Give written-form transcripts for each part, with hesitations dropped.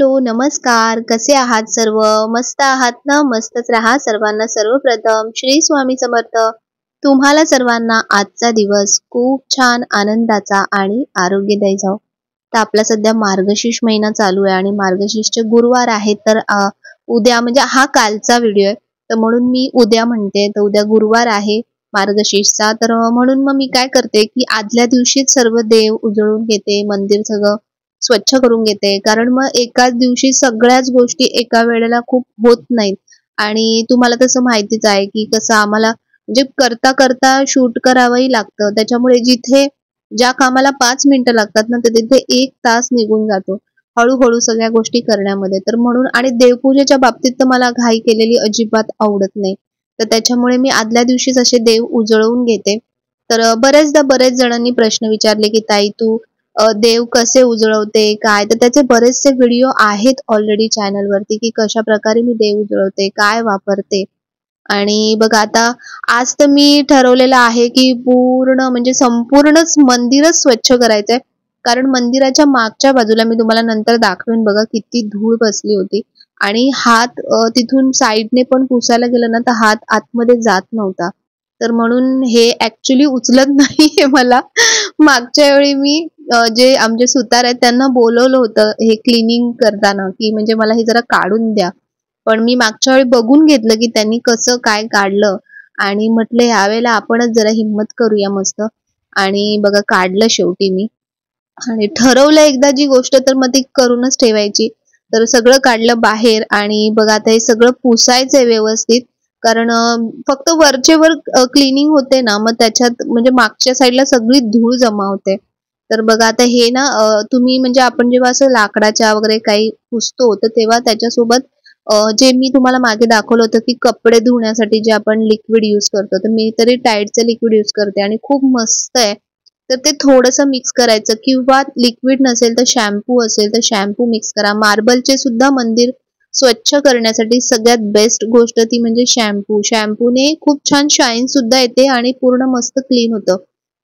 Hello, नमस्कार. कसे आहात सर्व? मस्त आहात ना? मस्तच राहा. सर्वांना सर्वप्रथम श्री स्वामी समर्थ. तुम्हाला सर्वांना आजचा दिवस खूप छान आनंदाचा आणि आरोग्यदायी जाओ. तर आपला सध्या मार्गशीर्ष महिना चालू आहे आणि मार्गशीर्षचे गुरुवार आहेत. तर उद्या म्हणजे हा कालचा व्हिडिओ आहे. तर म्हणून मी उद्या म्हणते. तर उद्या गुरुवार आहे मार्गशीर्षचा. तर म्हणून मग मी काय करते, की आदल्या दिवशीच सर्व देव उजळून घेते. मंदिर सगळं स्वच्छ करून घेते. कारण मग एकाच दिवशी सगळ्याच गोष्टी एका वेळेला खूप होत नाहीत. आणि तुम्हाला तसं माहितीच आहे, की कसं आम्हाला म्हणजे करता करता शूट करावंही लागतं. त्याच्यामुळे जिथे ज्या कामाला 5 मिनिटं लागतात ना, तर तिथे 1 तास निघून जातो. हळू सगळ्या गोष्टी करण्यामध्ये. तर म्हणून आणि देवपूजेच्या बाबतीत तर मला घाई केलेली अजिबात आवडत नाही. तर त्याच्यामुळे मी आदल्या दिवशीच असे देव उजळवून घेते. तर बऱ्याचदा बरेच जणांनी प्रश्न विचारले, की "ताई तू देव कसे उजळवते, काय?" तर त्याचे बरेचसे व्हिडिओ आहेत ऑलरेडी चॅनलवरती, की कशाप्रकारे मी देव उजळवते, काय वापरते. आणि बघा आता आज तर मी ठरवलेलं आहे, की पूर्ण म्हणजे संपूर्णच मंदिरच स्वच्छ करायचंय. कारण मंदिराच्या मागच्या बाजूला मी तुम्हाला नंतर दाखवेन बघा किती धूळ बसली होती. आणि हात तिथून साईडने पण पुसायला गेलं ना, तर हात आतमध्ये जात नव्हता. तर म्हणून हे ॲक्चुअली उचलत नाहीये मला. मागच्या वेळी मी जे आमचे सुतार आहेत त्यांना बोलवलं होतं हे क्लीनिंग करताना, की म्हणजे मला हे जरा काढून द्या. पण मी मागच्या वेळी बघून घेतलं, की त्यांनी कसं काय काढलं आणि म्हटलं यावेळेला आपणच जरा हिम्मत करूया मस्त. आणि बघा काढलं शेवटी मी. आणि ठरवलं एकदा जी गोष्ट तर मग ती करूनच ठेवायची. तर सगळं काढलं बाहेर आणि बघा आता हे सगळं पुसायचंय व्यवस्थित. कारण फक्त वरचे वर क्लीनिंग होते ना, मग त्याच्यात म्हणजे मागच्या साईडला सगळी धूळ जमा होते. तर बघा आता हे ना तुम्ही म्हणजे आपण जेव्हा असं लाकडाच्या वगैरे काही पुसतो, तर तेव्हा त्याच्यासोबत जे मी तुम्हाला मागे दाखवलं होतं, की कपडे धुण्यासाठी जे आपण लिक्विड यूज करतो, तर मी तरी टाईडचं लिक्विड यूज करते आणि खूप मस्त आहे. तर ते थोडंसं मिक्स करायचं किंवा लिक्विड नसेल तर शॅम्पू असेल तर शॅम्पू मिक्स करा. मार्बलचे सुद्धा मंदिर स्वच्छ करण्यासाठी सगळ्यात बेस्ट गोष्ट ती म्हणजे शॅम्पू. शॅम्पूने खूप छान शाईन सुद्धा येते आणि पूर्ण मस्त क्लीन होतं.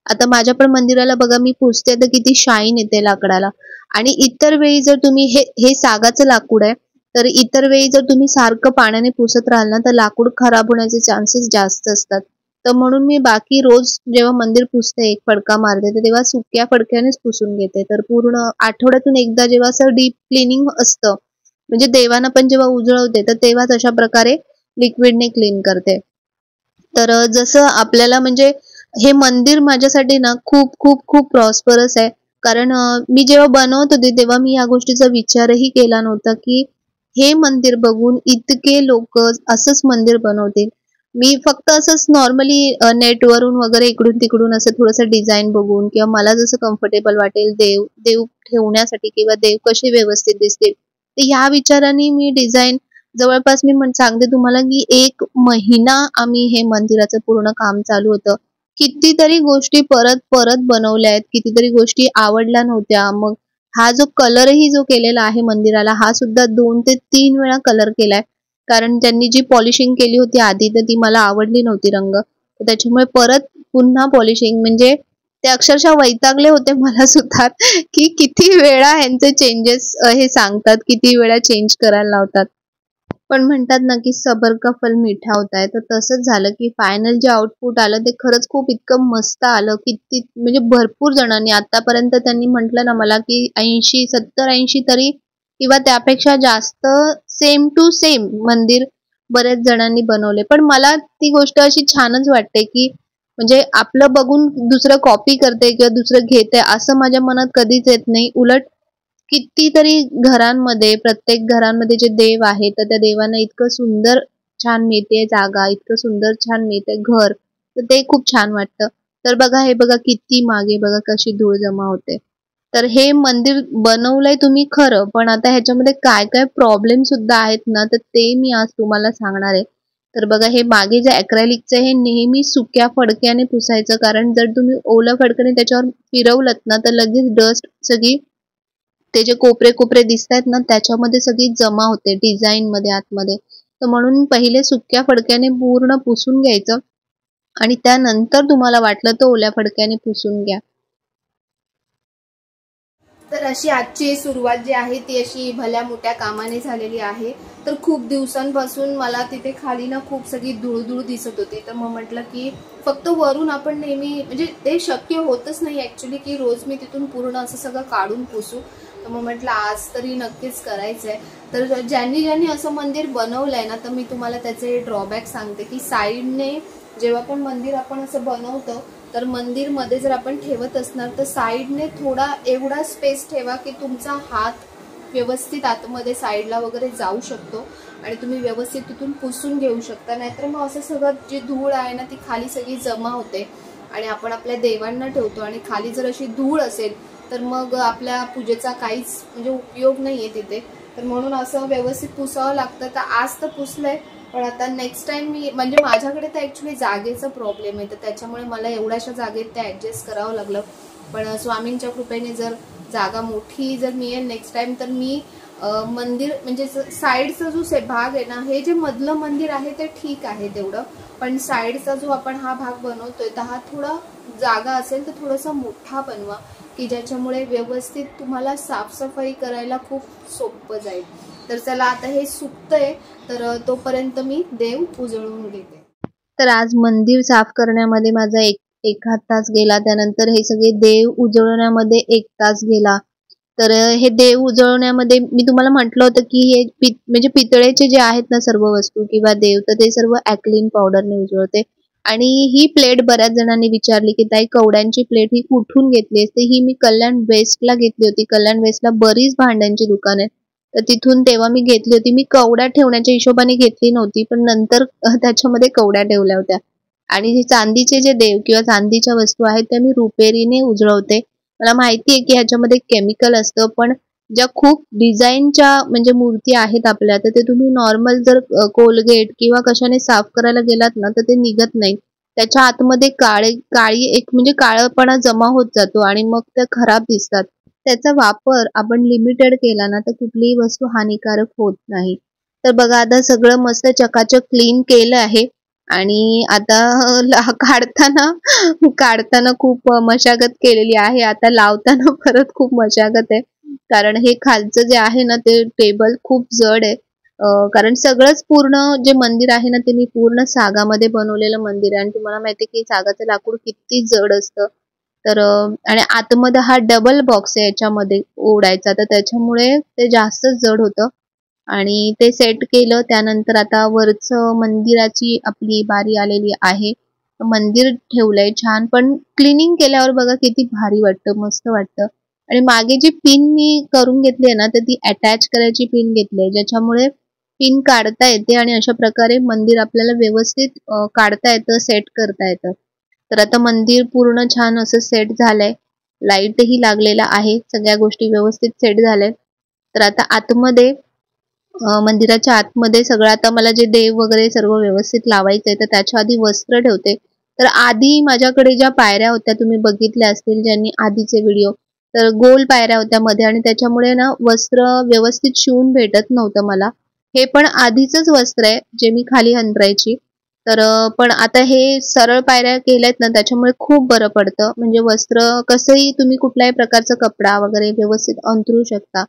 आता माझ्या पण मंदिराला बघा मी पुसते तर किती शाईन येते लाकडाला. आणि इतर वेळी जर तुम्ही हे हे सागाचं लाकूड आहे, तर इतर वेळी जर तुम्ही सारखं पाण्याने पुसत राहाल ना, तर लाकूड खराब होण्याचे चान्सेस जास्त असतात. तर म्हणून मी बाकी रोज जेव्हा मंदिर पुसते, एक फडका मारते, तर तेव्हा सुक्या फडक्यानेच पुसून घेते. तर पूर्ण आठवड्यातून एकदा जेव्हा असं डीप क्लीनिंग असतं, म्हणजे देवांना पण जेव्हा उजळवते, तर तेव्हाच अशा प्रकारे लिक्विडने क्लीन करते. तर जसं आपल्याला म्हणजे हे मंदिर माझ्यासाठी ना खूप प्रॉस्परस आहे. कारण मी जेव्हा बनवत होते, तेव्हा मी या गोष्टीचा विचारही केला नव्हता, की हे मंदिर बघून इतके लोकं असंच मंदिर बनवतील. मी फक्त असंच नॉर्मली नेटवरून वगैरे इकडून-तिकडून असं थोडंसं डिझाइन बघून किंवा मला जसं कम्फर्टेबल वाटेल देव देव ठेवण्यासाठी किंवा देव कसे व्यवस्थित दिसतील. तर ह्या विचाराने मी डिझाइन जवळपास मी सांगते तुम्हाला, की 1 महिना आम्ही हे मंदिराचं पूर्ण काम चालू होतं. कितीतरी गोष्टी परत बनवल्या आहेत. कितीतरी गोष्टी आवडल्या नव्हत्या. मग हा जो कलरही जो केलेला आहे मंदिराला, हा सुद्धा 2 ते 3 वेळा कलर केलाय. कारण त्यांनी जी पॉलिशिंग केली होती आधी, तर ती मला आवडली नव्हती रंग. तर त्याच्यामुळे परत पुन्हा पॉलिशिंग म्हणजे ते अक्षरशः वैतागले होते मला सुद्धा, की किती वेळा ह्यांचे चेंजेस हे सांगतात, किती वेळा चेंज करायला लावतात. पण म्हणतात ना, की सबर का फल मीठा होता है. तर तसंच झालं, की फायनल जे आउटपुट आलं ते खरंच खूप इतकं मस्त आलं. किती म्हणजे भरपूर जणांनी आतापर्यंत त्यांनी म्हटलं ना मला, की 80, 70-80 तरी किंवा त्यापेक्षा जास्त सेम टू सेम मंदिर बऱ्याच जणांनी बनवले. पण मला ती गोष्ट अशी छानच वाटते, की म्हणजे आपलं बघून दुसरं कॉपी करते किंवा दुसरं घेते असं माझ्या मनात कधीच येत नाही. उलट कितीतरी घरांमध्ये, प्रत्येक घरांमध्ये जे देव आहेत, तर त्या देवांना इतकं सुंदर छान मिळते जागा, इतकं सुंदर छान मिळते घर, तर ते खूप छान वाटतं. तर बघा हे बघा किती मागे बघा कशी धूळ जमा होते. तर हे मंदिर बनवलंय तुम्ही खरं, पण आता ह्याच्यामध्ये काय-काय प्रॉब्लेम सुद्धा आहेत ना, तर ते मी आज तुम्हाला सांगणार आहे. तर बघा हे मागे जे ॲक्रेलिकचं हे नेहमी सुक्या फडक्याने पुसायचं, कारण जर तुम्ही ओल्या फडक्याने त्याच्यावर फिरवलत ना, तर लगेच डस्ट सगळी ते जे कोपरे-कोपरे दिसतायत ना, त्याच्यामध्ये सगळी जमा होते डिझाइनमध्ये आतमध्ये. तर म्हणून पहिले सुक्या फडक्याने पूर्ण पुसून घ्यायचं आणि त्यानंतर तुम्हाला वाटलं तर ओल्या फडक्याने पुसून घ्या. तर अशी आजची सुरुवात जी आहे ती अशी भल्या मोठ्या कामाने झालेली आहे। तर खूप दिवसांपासून मला तिथे खाली ना खूप सगळी धूळ दिसत होती। तर मग म्हटलं की फक्त वरून आपण नेहमी म्हणजे ते शक्य होतच नाही ॲक्च्युली की रोज मी तिथून पूर्ण असं सगळं काढून पुसू। तर मग म्हटलं आज तरी नक्कीच करायचं आहे। तर ज्यांनी असं मंदिर बनवलंय ना, तर मी तुम्हाला त्याचे ड्रॉबॅक सांगते की साईडने जेव्हा पण मंदिर आपण असं बनवतो तर मंदिर मध्ये जर आपण ठेवत असणार तर साईडने थोडा एवढा स्पेस ठेवा की तुमचा हात व्यवस्थित आतमध्ये साईडला वगैरे जाऊ शकतो आणि तुम्ही व्यवस्थित तिथून पुसून घेऊ शकता। नाहीतर मग असं सगळं जी धूळ आहे ना ती खाली सगळी जमा होते आणि आपण आपल्या देवांना ठेवतो आणि खाली जर अशी धूळ असेल तर मग आपल्या पूजेचा काहीच म्हणजे उपयोग नाहीये तिथे। तर म्हणून असं व्यवस्थित पुसावं लागतं। तर आज तर पुसलंय, पण आता नेक्स्ट टाइम मी म्हणजे माझ्याकडे तर ॲक्च्युली जागेचा प्रॉब्लेम आहे, तर त्याच्यामुळे मला एवढ्याशा जागेत ते ॲडजस्ट करावं लागलं। पण स्वामींच्या कृपेने जर जागा मोठी जर मिळेल नेक्स्ट टाइम तर मी मंदिर म्हणजे साईडचा जो भाग आहे ना, हे जे मधलं मंदिर आहे ते ठीक आहे तेवढं, पण साईडचा जो आपण हा भाग बनवतोय तर हा थोडा जागा असेल तर थोडासा मोठा बनवा की ज्याच्यामुळे व्यवस्थित तुम्हाला साफसफाई करायला खूप सोपं जाईल। तर चला आता हे सुकतंय तर तोपर्यंत मी देव उजळून घेते। तर आज मंदिर साफ करण्यामध्ये माझा एक तास गेला, त्यानंतर हे सगळे देव उजळण्यामध्ये 1 तास गेला। तर हे देव उजळण्यामध्ये मी तुम्हाला म्हटलं होतं की हे म्हणजे पितळेचे जे आहेत ना सर्व वस्तू किंवा देव, तर ते सर्व ॲक्लिन पावडरने उजळते। आणि ही प्लेट बऱ्याच जणांनी विचारली की ताई कवड्यांची प्लेट ही कुठून घेतली असते? ही मी कल्याण वेस्टला घेतली होती। कल्याण वेस्टला बरीच भांड्यांची दुकान आहेत, तर तिथून तेव्हा मी घेतली होती। मी कवड्या ठेवण्याच्या हिशोबाने घेतली नव्हती, पण नंतर त्याच्यामध्ये कवड्या ठेवल्या होत्या। आणि हे चांदीचे जे देव किंवा चांदीच्या वस्तू आहेत त्या मी रुपेरीने उजळवते। मला माहिती आहे की ह्याच्यामध्ये केमिकल असतं, पण ज्या खूप डिझाईनच्या म्हणजे मूर्ती आहेत आपल्या, तर ते तुम्ही नॉर्मल जर कोलगेट किंवा कशाने साफ करायला गेलात ना तर ते निघत नाही। त्याच्या आतमध्ये काळी एक म्हणजे काळपणा जमा होत जातो आणि मग त्या खराब दिसतात। त्याचा वापर आपण लिमिटेड केला ना तर कुठलीही वस्तू हानिकारक होत नाही। तर बघा आता सगळं मस्त चकाचक क्लीन केलं आहे आणि आता काढताना खूप मशागत केलेली आहे। आता लावताना परत खूप मशागत आहे, कारण हे खालचं जे आहे ना ते टेबल खूप जड आहे। कारण सगळंच पूर्ण जे मंदिर आहे ना ते मी पूर्ण सागामध्ये बनवलेलं मंदिर आहे आणि तुम्हाला माहिती आहे की सागाचं लाकूड किती जड असतं। तर आणि आतमध्ये हा डबल बॉक्स आहे याच्यामध्ये ओढायचा, तर त्याच्यामुळे ते जास्तच जड होतं आणि ते सेट केलं। त्यानंतर आता वरचं मंदिराची आपली बारी आलेली आहे। मंदिर ठेवलंय छान, पण क्लिनिंग केल्यावर बघा किती भारी वाटतं, मस्त वाटतं। आणि मागे जी पिन मी करून घेतली आहे ना तर ती अटॅच करायची पिन घेतली आहे, ज्याच्यामुळे पिन काढता येते आणि अशा प्रकारे मंदिर आपल्याला व्यवस्थित काढता येतं, सेट करता येतं। तर आता मंदिर पूर्ण छान असं सेट झालंय, लाईटही लागलेला आहे, सगळ्या गोष्टी व्यवस्थित सेट झाल्यात। तर आता आतमध्ये मंदिराच्या आतमध्ये सगळं आता मला जे देव वगैरे सर्व व्यवस्थित लावायचंय, तर त्याच्या आधी वस्त्र ठेवते। तर आधी माझ्याकडे ज्या पायऱ्या होत्या तुम्ही बघितल्या असतील ज्यांनी आधीचे व्हिडिओ, तर गोल पायऱ्या होत्या मध्ये आणि त्याच्यामुळे ना वस्त्र व्यवस्थित शिवून भेटत नव्हतं मला। हे पण आधीचंच वस्त्र आहे जे मी खाली अंतरायची। तर पण आता हे सरळ पायऱ्या केल्यात ना त्याच्यामुळे खूप बरं पडतं, म्हणजे वस्त्र कसंही तुम्ही कुठल्याही प्रकारचा कपडा वगैरे व्यवस्थित अंथरू शकता।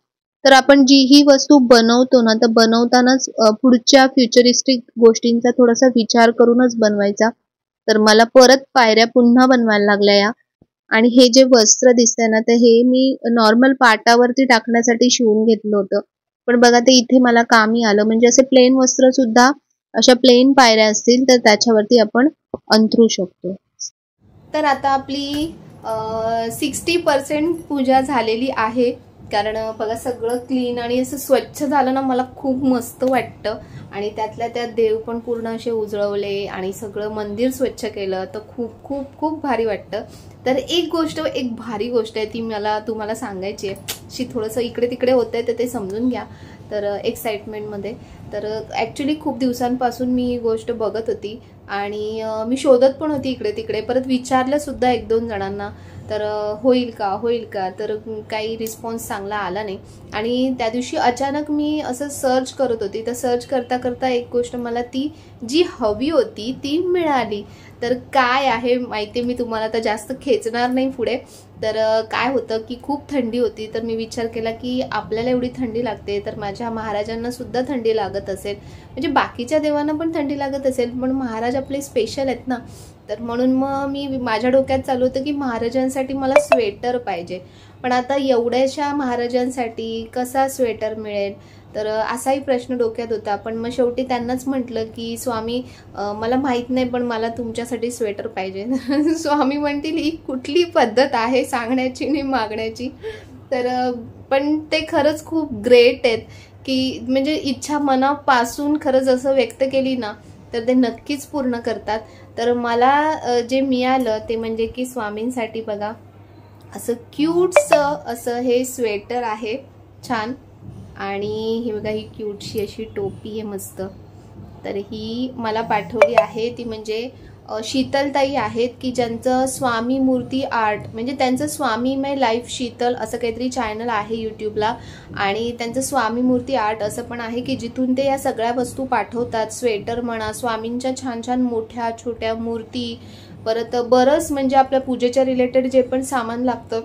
तर आपण जी ही वस्तू बनवतो ना तर बनवतानाच पुढच्या फ्युचरिस्टिक गोष्टींचा थोडासा विचार करूनच बनवायचा। तर मला परत पायऱ्या पुन्हा बनवायला लागल्या या। आणि हे जे वस्त्र दिसतंय ना तर हे मी नॉर्मल पाटावरती टाकण्यासाठी शिवून घेतलं होतं, पण बघा ते इथे मला कामी आलं। म्हणजे असे प्लेन वस्त्र सुद्धा अशा प्लेन पायऱ्या असतील तर त्याच्यावरती आपण अंथरू शकतो। तर आता आपली 60% पूजा झालेली आहे, कारण बघा सगळं क्लीन आणि असं स्वच्छ झालं ना मला खूप मस्त वाटतं। आणि त्यातल्या त्यात देव पण पूर्ण असे उजळवले आणि सगळं मंदिर स्वच्छ केलं तर खूप खूप खूप भारी वाटतं। तर एक भारी गोष्ट आहे ती मला तुम्हाला सांगायची आहे, थोडंसं इकडे तिकडे होतंय तर ते समजून घ्या। तर एक्साइटमेंटमध्ये तर ॲक्च्युली खूप दिवसांपासून मी ही गोष्ट बघत होती, आणि मी शोधत पण होती इकडे तिकडे, परत विचारलं सुद्धा 1-2 जणांना, तर होईल का, तर काही रिस्पॉन्स चांगला आला नाही. आणि त्या दिवशी अचानक मी असं सर्च करत होती, तर सर्च करता करता एक गोष्ट मला ती जी हवी होती ती मिळाली. तर काय आहे माहिती, मी तुम्हाला तर जास्त खेचणार नाही पुढे. तर काय होतं की खूप थंडी होती, तर मी विचार केला की आपल्याला एवढी थंडी लागते तर माझ्या महाराजांना सुद्धा थंडी लागत असेल, म्हणजे बाकीच्या देवांना पण थंडी लागत असेल, पण महाराज आपले स्पेशल आहेत ना. तर म्हणून मग मी माझ्या डोक्यात चालू होतं की महाराजांसाठी मला स्वेटर पाहिजे. पण आता एवढ्याशा महाराजांसाठी कसा स्वेटर मिळेल, तर असाही प्रश्न डोक्यात होता. पण मग शेवटी त्यांनाच म्हटलं की स्वामी मला माहीत नाही, पण मला तुमच्यासाठी स्वेटर पाहिजे. स्वामी म्हणतील ही कुठली पद्धत आहे सांगण्याची आणि मागण्याची. तर पण ते खरंच खूप ग्रेट आहेत की म्हणजे इच्छा मनापासून खरंच असं व्यक्त केली ना तर ते नक्कीच पूर्ण करतात. तर मला जे मिळालं ते म्हणजे की स्वामींसाठी बघा असं क्यूटचं असं हे स्वेटर आहे छान. आणि ही बघा ही क्यूटशी अशी टोपी आहे मस्त. तर ही मला पाठवली आहे ती म्हणजे शीतलताई आहेत की ज्यांचं स्वामी मूर्ती आर्ट म्हणजे त्यांचं स्वामीमय लाईफ शीतल असं काहीतरी चॅनल आहे यूट्यूबला. आणि त्यांचं स्वामी मूर्ती आर्ट असं पण आहे की जिथून ते या सगळ्या वस्तू पाठवतात. स्वेटर म्हणा, स्वामींच्या छान छान मोठ्या छोट्या मूर्ती, परत बरंच म्हणजे आपल्या पूजेच्या रिलेटेड जे पण सामान लागतं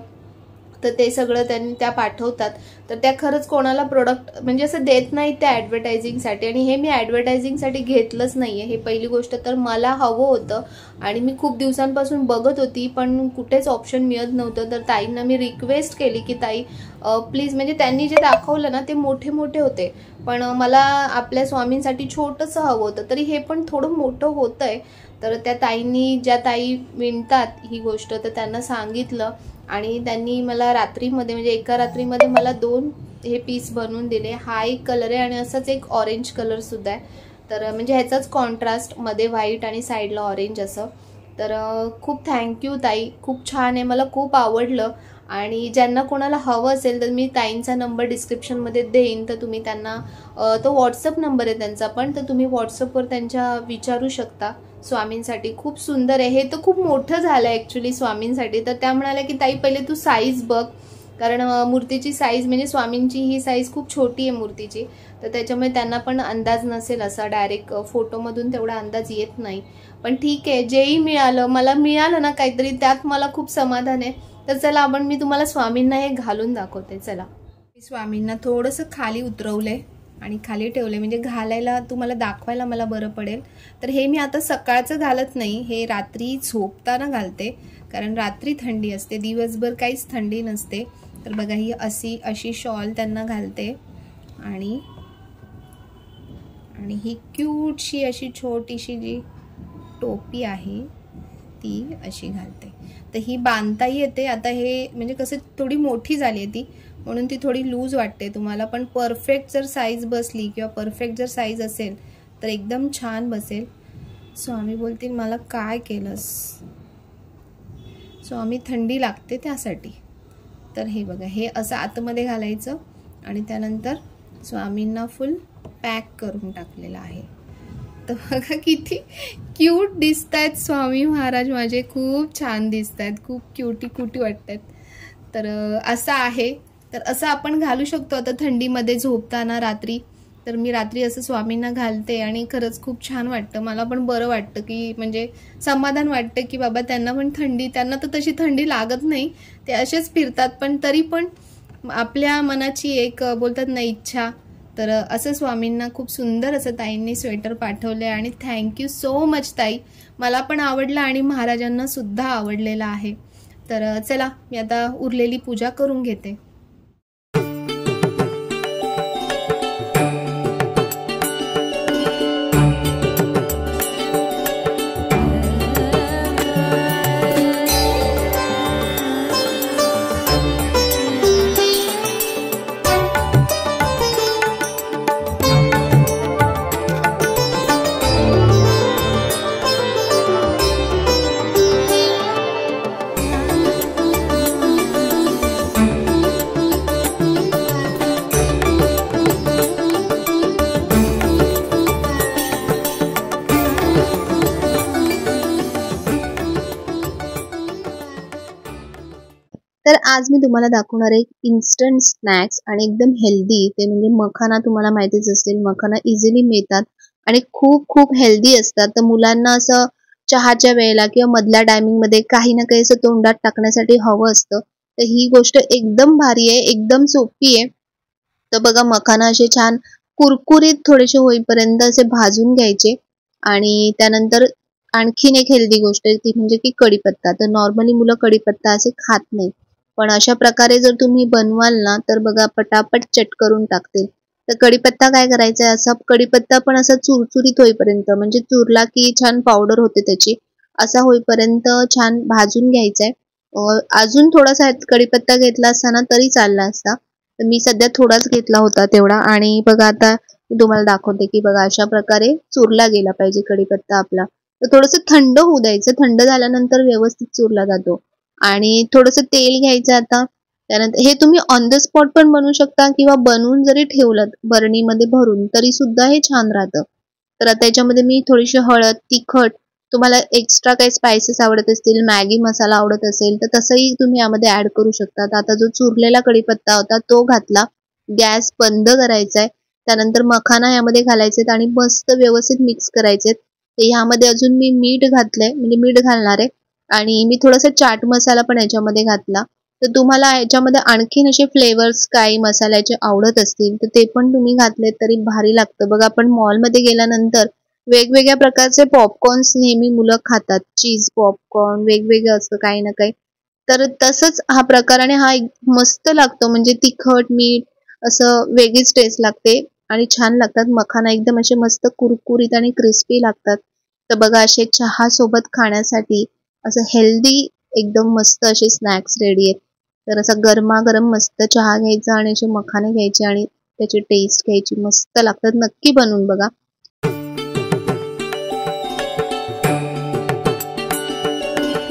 तर ते सगळं त्यांनी त्या पाठवतात. तर त्या खरंच कोणाला प्रोडक्ट म्हणजे असं देत नाहीत त्या ॲडव्हर्टायझिंगसाठी. आणि हे मी ॲडव्हर्टायझिंगसाठी घेतलंच नाही आहे, हे पहिली गोष्ट. तर मला हवं होतं आणि मी खूप दिवसांपासून बघत होती पण कुठेच ऑप्शन मिळत नव्हतं. तर ताईंना मी रिक्वेस्ट केली की ताई प्लीज, म्हणजे त्यांनी जे दाखवलं ना ते मोठे मोठे होते, पण मला आपल्या स्वामींसाठी छोटंसं हवं होतं. तरी हे पण थोडं मोठं होतं आहे. तर त्या ताईंनी, ज्या ताई विणतात ही गोष्ट, तर त्यांना सांगितलं आणि त्यांनी मला रात्रीमध्ये म्हणजे एका रात्रीमध्ये मला 2 हे पीस बनवून दिले. हा एक कलर आहे आणि असाच एक ऑरेंज कलर सुद्धा आहे. तर म्हणजे ह्याचाच कॉन्ट्रास्ट, मध्ये व्हाईट आणि साईडला ऑरेंज असं. तर खूप थँक्यू ताई, खूप छान आहे, मला खूप आवडलं. आणि ज्यांना कोणाला हवं असेल तर मी ताईंचा नंबर डिस्क्रिप्शनमध्ये देईन, तर तुम्ही त्यांना तो व्हॉट्सअप नंबर आहे त्यांचा पण, तर तुम्ही व्हॉट्सअपवर त्यांच्या विचारू शकता स्वामींसाठी. खूप सुंदर आहे हे, तर खूप मोठं झालं आहे ॲक्च्युली स्वामींसाठी. तर त्या म्हणाल्या की ताई पहिले तू साईज बघ, कारण मूर्तीची साईज म्हणजे स्वामींची ही साईज खूप छोटी आहे मूर्तीची, तर त्याच्यामुळे त्यांना पण अंदाज नसेल असा डायरेक्ट फोटोमधून तेवढा अंदाज येत नाही. पण ठीक आहे, जेही मिळालं मला मिळालं ना काहीतरी, त्यात मला खूप समाधान आहे. तर चला आपण मी तुम्हाला स्वामींना हे घालून दाखवते. चला, स्वामींना थोडंसं खाली उतरवलंय आणि खाली ठेवले म्हणजे घालायला तुम्हाला दाखवायला मला बरं पडेल. तर हे मी आता सकाळचं घालत नाही, हे रात्री झोपताना घालते, कारण रात्री थंडी असते, दिवसभर काहीच थंडी नसते. तर बघा ही अशी शॉल त्यांना घालते आणि ही क्यूटशी अशी छोटीशी जी टोपी आहे ती अशी घालते. तर ही बांधता येते. आता हे म्हणजे कसं थोडी मोठी झाली आहे ती, म्हणून ती थोडी लूज वाटते तुम्हाला, पण परफेक्ट जर साईज बसली किंवा परफेक्ट जर साईज असेल तर एकदम छान बसेल. स्वामी बोलतील मला काय केलंस, स्वामी थंडी लागते त्यासाठी. तर हे बघा, हे असं आतमध्ये घालायचं आणि त्यानंतर स्वामींना फुल पॅक करून टाकलेलं आहे. तर बघा किती क्यूट दिसत आहेत स्वामी महाराज माझे, खूप छान दिसत आहेत, खूप क्यूटी वाटतात. तर असं आहे, तर असं आपण घालू शकतो आता थंडीमध्ये झोपताना रात्री. तर मी रात्री असं स्वामींना घालते आणि खरंच खूप छान वाटतं, मला पण बरं वाटतं की म्हणजे समाधान वाटतं की बाबा त्यांना पण थंडी, त्यांना तर तशी थंडी लागत नाही, ते असेच फिरतात, पण तरी पण आपल्या मनाची एक बोलतात ना इच्छा. तर असं स्वामींना खूप सुंदर असं ताईंनी स्वेटर पाठवले आणि थँक्यू सो मच ताई, मला पण आवडलं आणि महाराजांना सुद्धा आवडलेलं आहे. तर चला मी आता उरलेली पूजा करून घेते. तर आज मी तुम्हाला दाखवणार आहे इन्स्टंट स्नॅक्स आणि एकदम हेल्दी, ते म्हणजे मखाना. तुम्हाला माहितीच असेल, मखाना इझिली मिळतात आणि खूप खूप हेल्दी असतात. तर मुलांना असं चहाच्या वेळेला किंवा मधल्या टायमिंगमध्ये काही ना काही असं तोंडात टाकण्यासाठी हवं असतं. तर ही गोष्ट एकदम भारी आहे, एकदम सोपी आहे. तर बघा, मखाना असे छान कुरकुरीत थोडेसे होईपर्यंत असे भाजून घ्यायचे आणि त्यानंतर आणखीन एक हेल्दी गोष्ट आहे ती म्हणजे की कढीपत्ता. तर नॉर्मली मुलं कढीपत्ता असे खात नाही, पण अशा प्रकारे जर तुम्ही बनवाल ना, तर बघा पटापट चट करून टाकतील. तर कढीपत्ता काय करायचा आहे, असा कढीपत्ता पण असा चुरचुरीत होईपर्यंत, म्हणजे चुरला की छान पावडर होते त्याची, असा होईपर्यंत छान भाजून घ्यायचा आहे. अजून थोडासा कढीपत्ता घेतला असता ना तरी चालला असता, तर मी सध्या थोडाच घेतला होता तेवढा. आणि बघा आता मी तुम्हाला दाखवते की बघा अशा प्रकारे चुरला गेला पाहिजे कढीपत्ता आपला. तर थोडंसं थंड होऊ द्यायचं, थंड झाल्यानंतर व्यवस्थित चुरला जातो. आणि थोडंसं तेल घ्यायचं आता. त्यानंतर हे तुम्ही ऑन द स्पॉट पण बनवू शकता किंवा बनवून जरी ठेवलं बरणीमध्ये भरून तरी सुद्धा हे छान राहतं. तर आता याच्यामध्ये मी थोडीशी हळद, तिखट, तुम्हाला एक्स्ट्रा काही स्पायसेस आवडत असतील, मॅगी मसाला आवडत असेल तर तसंही तुम्ही यामध्ये ऍड करू शकता. आता जो चुरलेला कढीपत्ता होता तो घातला, गॅस बंद करायचा आहे. त्यानंतर मखाना यामध्ये घालायचे आणि मस्त व्यवस्थित मिक्स करायचे. ह्यामध्ये अजून मी मीठ घातलंय, म्हणजे मीठ घालणार आहे आणि मी थोडासा चाट मसाला पण याच्यामध्ये घातला. तर तुम्हाला याच्यामध्ये आणखीन असे फ्लेवर्स काही मसाल्याचे आवडत असतील तर ते पण तुम्ही घातले तरी भारी लागतं. बघा, आपण मॉलमध्ये गेल्यानंतर वेगवेगळ्या प्रकारचे पॉपकॉर्न्स नेहमी मुलं खातात, चीज पॉपकॉर्न वेगवेगळं असतं काही ना काही. तर तसंच हा प्रकार आणि हा एक मस्त लागतो, म्हणजे तिखट मीठ असं वेगळीच टेस्ट लागते आणि छान लागतात. मखाना एकदम असे मस्त कुरकुरीत आणि क्रिस्पी लागतात. तर बघा, असे चहा सोबत खाण्यासाठी असं हेल्दी एकदम मस्त असे स्नॅक्स रेडी आहेत. तर असा गरमागरम मस्त चहा घ्यायचा आणि असे मखाने घ्यायचे आणि त्याची टेस्ट घ्यायची, मस्त लागतात. नक्की बनवून बघा.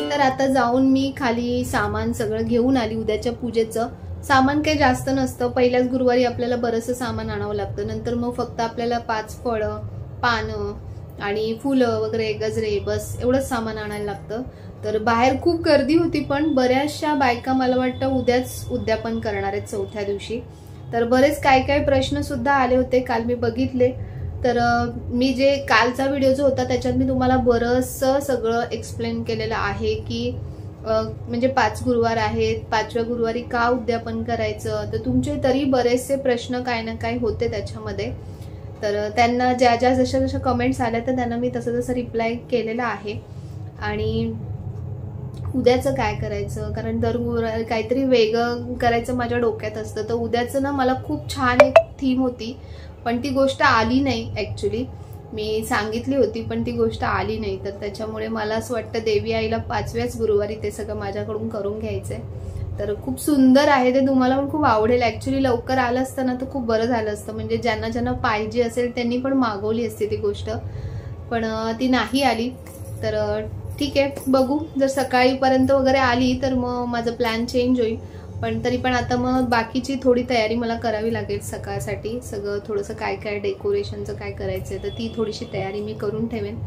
तर आता जाऊन मी खाली सामान सगळं घेऊन आली. उद्याच्या पूजेचं सामान काही जास्त नसतं. पहिल्याच गुरुवारी आपल्याला बरंचसं सामान आणावं लागतं. नंतर मग फक्त आपल्याला 5 फळं, पानं आणि फुलं वगैरे, गजरे, बस एवढंच सामान आणायला लागतं. तर बाहेर खूप गर्दी होती, पण बऱ्याचशा बायका मला वाटतं उद्याच उद्यापन करणार आहेत, चौथ्या दिवशी. तर बरेच काय काय प्रश्न सुद्धा आले होते, काल मी बघितले. तर मी जे कालचा व्हिडिओ जो होता त्याच्यात मी तुम्हाला बरंचसं सगळं एक्सप्लेन केलेलं आहे की म्हणजे 5 गुरुवार आहेत, 5व्या गुरुवारी का उद्यापन करायचं. तर तुमचे तरी बरेचसे प्रश्न काय ना काय होते त्याच्यामध्ये. तर त्यांना ज्या ज्या जशा जशा कमेंट्स आल्या तर त्यांना मी तसं तसं रिप्लाय केलेला आहे. आणि उद्याचं काय करायचं, कारण दर गुरुवारी काहीतरी वेगळं करायचं माझ्या डोक्यात असतं. तर उद्याचं ना मला खूप छान एक थीम होती, पण ती गोष्ट आली नाही. ऍक्च्युली मी सांगितली होती पण ती गोष्ट आली नाही. तर त्याच्यामुळे मला असं वाटतं देवी आईला 5व्याच गुरुवारी ते सगळं माझ्याकडून करून घ्यायचंय. तर खूप सुंदर आहे ते, तुम्हाला पण खूप आवडेल. ऍक्च्युली लवकर आलं असतं ना तर खूप बरं झालं असतं, म्हणजे ज्यांना ज्यांना पाहिजे असेल त्यांनी पण मागवली असते ती गोष्ट, पण ती नाही आली. तर ठीक आहे, बघू. जर सकाळीपर्यंत वगैरे आली तर मग माझं प्लॅन चेंज होईल. पण तरी पण आता मग बाकीची थोडी तयारी मला करावी लागेल सकाळसाठी. सगळं थोडंसं काय काय डेकोरेशनचं काय करायचंय तर ती थोडीशी तयारी मी करून ठेवेन.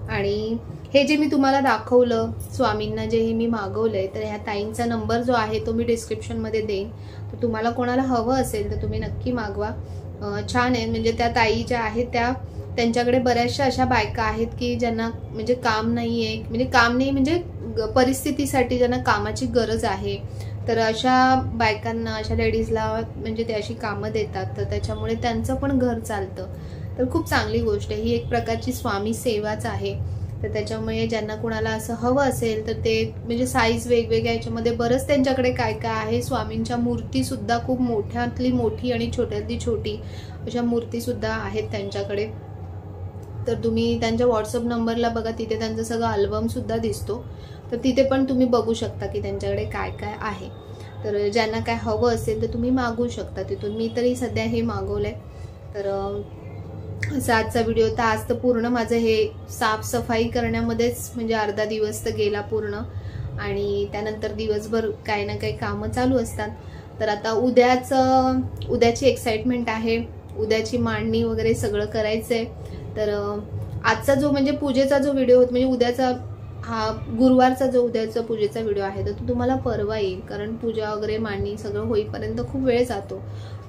आणि हे जे मी तुम्हाला दाखवलं स्वामींना जे हे मी मागवलंय, तर ह्या ताईंचा नंबर जो आहे तो मी डिस्क्रिप्शनमध्ये देईन. तर तुम्हाला कोणाला हवं असेल तर तुम्ही नक्की मागवा. छान आहे, म्हणजे त्या ताई ज्या आहेत त्यांच्याकडे बऱ्याचशा अशा बायका आहेत की ज्यांना म्हणजे काम नाही आहे, म्हणजे काम नाही म्हणजे परिस्थितीसाठी ज्यांना कामाची गरज आहे. तर अशा बायकांना, अशा लेडीजला म्हणजे ते अशी कामं देतात, तर त्याच्यामुळे त्यांचं पण घर चालतं. तर खूप चांगली गोष्ट आहे ही, एक प्रकारची स्वामी सेवाच आहे. तर त्याच्यामुळे ज्यांना कुणाला असं हवं असेल तर ते म्हणजे साईज वेगवेगळ्या याच्यामध्ये बरंच त्यांच्याकडे काय काय आहे. स्वामींच्या मूर्ती सुद्धा खूप मोठ्यातली मोठी आणि छोट्यातली छोटी अशा मूर्ती सुद्धा आहेत त्यांच्याकडे. तर तुम्ही त्यांच्या व्हॉट्सअप नंबरला बघा, तिथे त्यांचं सगळं अल्बम सुद्धा दिसतो. तर तिथे पण तुम्ही बघू शकता की त्यांच्याकडे काय काय आहे. तर ज्यांना काय हवं असेल तर तुम्ही मागवू शकता तिथून. मी तरी सध्या हे मागवलंय. तर असा आजचा व्हिडिओ. तर आज तर पूर्ण माझं हे साफसफाई करण्यामध्येच म्हणजे अर्धा दिवस तर गेला पूर्ण, आणि त्यानंतर दिवसभर काही ना काही कामं चालू असतात. तर आता उद्याची एक्साइटमेंट आहे, उद्याची मांडणी वगैरे सगळं करायचंय. तर आजचा जो म्हणजे पूजेचा जो व्हिडिओ होता, म्हणजे उद्याचा हा गुरुवारचा जो उद्याचा पूजेचा व्हिडिओ आहे तर तो तुम्हाला परवा येईल, कारण पूजा वगैरे मांडणी सगळं होईपर्यंत खूप वेळ जातो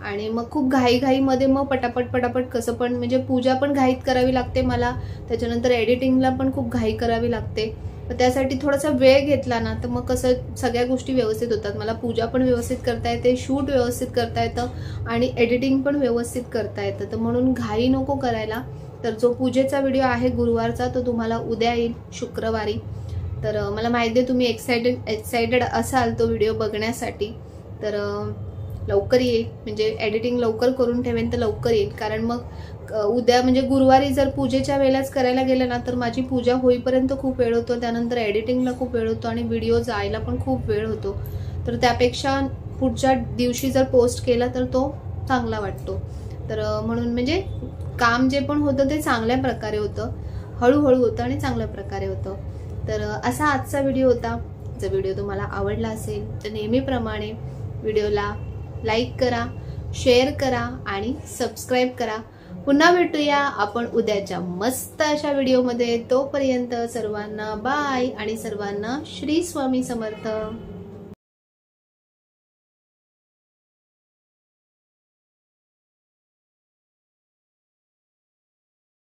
आणि मग खूप घाईघाईमध्ये मग पटापट कसं पण म्हणजे पूजा पण घाईत करावी लागते मला, त्याच्यानंतर एडिटिंगला पण खूप घाई करावी लागते. त्यासाठी थोडासा वेळ घेतला ना तर मग कसं सगळ्या गोष्टी व्यवस्थित होतात. मला पूजा पण व्यवस्थित करता येते, शूट व्यवस्थित करता येतं आणि एडिटिंग पण व्यवस्थित करता येतं. तर म्हणून घाई नको करायला. तर जो पूजेचा व्हिडिओ आहे गुरुवारचा तो तुम्हाला उद्या येईल शुक्रवारी. तर मला माहिती आहे तुम्ही एक्सायटेड असाल तो व्हिडिओ बघण्यासाठी. तर लवकर येईल, म्हणजे एडिटिंग लवकर करून ठेवेन तर लवकर येईल, कारण मग उद्या म्हणजे गुरुवारी जर पूजेच्या वेळेलाच करायला गेलं ना तर माझी पूजा होईपर्यंत खूप वेळ होतो, त्यानंतर एडिटिंगला खूप वेळ होतो आणि व्हिडिओ जायला पण खूप वेळ होतो. तर त्यापेक्षा पुढच्या दिवशी जर पोस्ट केला तर तो चांगला वाटतो. तर म्हणून म्हणजे काम जे पण होतं ते चांगल्या प्रकारे होतं, हळूहळू होतं आणि चांगल्या प्रकारे होतं. तर असा आजचा व्हिडिओ होता. जर व्हिडिओ तुम्हाला आवडला असेल तर नेहमीप्रमाणे व्हिडिओला लाईक करा, शेअर करा आणि सबस्क्राईब करा. पुन्हा भेटूया आपण उद्याच्या मस्त अशा व्हिडिओमध्ये. तोपर्यंत सर्वांना बाय आणि सर्वांना श्री स्वामी समर्थ.